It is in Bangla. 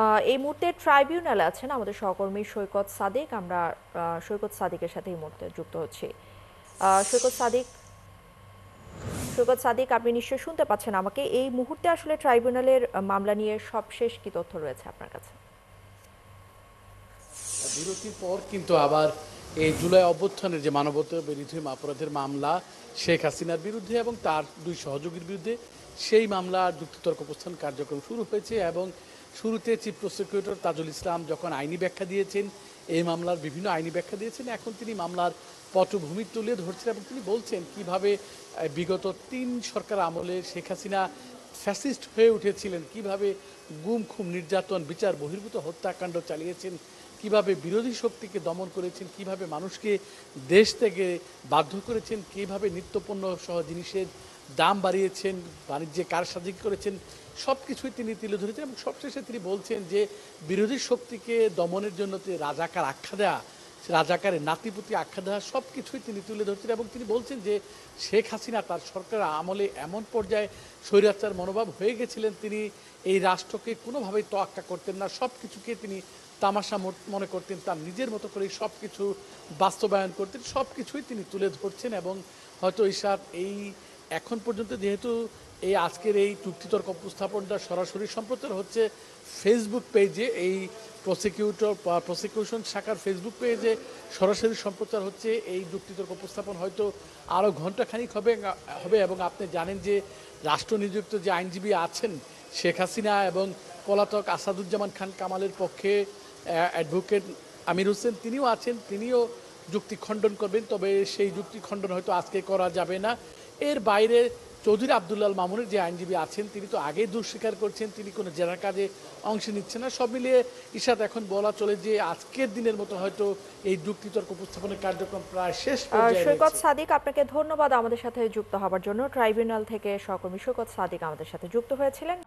এই মুহূর্তে ট্রাইব্যুনালে আছেন আমাদের সহকর্মী সৈকত সাদিক। আমরা সৈকত সাদিকের সাথে এই মুহূর্তে যুক্ত হচ্ছি। সৈকত সাদিক, আপনি নিশ্চয়ই শুনতে পাচ্ছেন আমাকে। এই মুহূর্তে আসলে ট্রাইব্যুনালের মামলা নিয়ে সবশেষ কি তথ্য রয়েছে আপনার কাছে? বিরতির পর কিন্তু আবার এই জুলাই অভ্যুত্থানের যে মানবতা বিরোধী অপরাধের মামলা শেখ হাসিনার বিরুদ্ধে এবং তার দুই সহযোগীর বিরুদ্ধে সেই মামলার যুক্তিতর্ক উপস্থান কার্যক্রম শুরু হয়েছে এবং শুরুতে চিফ প্রসিকিউটর তাজুল ইসলাম যখন আইনি ব্যাখ্যা দিয়েছেন, এই মামলার বিভিন্ন আইনি ব্যাখ্যা দিয়েছেন, এখন তিনি মামলার পটভূমি তুলে ধরছেন এবং তিনি বলছেন কিভাবে বিগত ৩ সরকার আমলে শেখ হাসিনা ফ্যাসিস্ট হয়ে উঠেছিলেন, কিভাবে গুম খুম নির্যাতন বিচার বহির্ভূত হত্যাকাণ্ড চালিয়েছেন, কিভাবে বিরোধী শক্তিকে দমন করেছেন, কিভাবে মানুষকে দেশ থেকে বাধ্য করেছেন, কিভাবে নিত্যপণ্য সহ জিনিসের দাম বাড়িয়েছেন, বাণিজ্যে কারসাজি করেছেন, সব কিছুই তিনি তুলে ধরেছেন এবং সবশেষে তিনি বলছেন যে বিরোধী শক্তিকে দমনের জন্য রাজাকার আখ্যা দেওয়া, রাজাকারের নাতিপুতি আখ্যা দেওয়া সব কিছুই তিনি তুলে ধরছেন এবং তিনি বলছেন যে শেখ হাসিনা তার সরকারের আমলে এমন পর্যায়ে স্বৈরাচার মনোভাব হয়ে গেছিলেন, তিনি এই রাষ্ট্রকে কোনোভাবেই তোয়াক্কা করতেন না, সব কিছুকে তিনি তামাশা মনে করতেন, তার নিজের মতো করে সব কিছু বাস্তবায়ন করতেন, সব কিছুই তিনি তুলে ধরছেন এবং হয়তো ইশাত এই এখন পর্যন্ত যেহেতু এই আজকের এই যুক্তিতর্ক উপস্থাপনটা সরাসরি সম্প্রচার হচ্ছে ফেসবুক পেজে, এই প্রসিকিউশন শাখার ফেসবুক পেজে সরাসরি সম্প্রচার হচ্ছে এই যুক্তিতর্ক উপস্থাপন, হয়তো আরও ঘণ্টাখানিক হবে এবং আপনি জানেন যে রাষ্ট্রনিযুক্ত যে আইনজীবী আছেন শেখ হাসিনা এবং পলাতক আসাদুজ্জামান খান কামালের পক্ষে অ্যাডভোকেট আমির হোসেন তিনিও আছেন, তিনিও যুক্তি খণ্ডন করবেন, তবে সেই যুক্তি খণ্ডন হয়তো আজকে করা যাবে না। এর বাইরে চৌধুরী আবদুল্লাহ মামুনের যে আইনজীবী আছেন তিনি তো আগেই দোষ স্বীকার করছেন, তিনি কোনো জেরার কাজে অংশ নিচ্ছেন না। সব মিলিয়ে ইশাত এখন বলা চলে যে আজকের দিনের মতো হয়তো এই যুক্তিতর্ক উপস্থাপনের কার্যক্রম প্রায় শেষ পর্যায়ে সৈকত রয়েছে। সাদিক, আপনাকে ধন্যবাদ আমাদের সাথে যুক্ত হওয়ার জন্য। ট্রাইব্যুনাল থেকে সহকর্মী সৈকত সাদিক আমাদের সাথে যুক্ত হয়েছিলেন।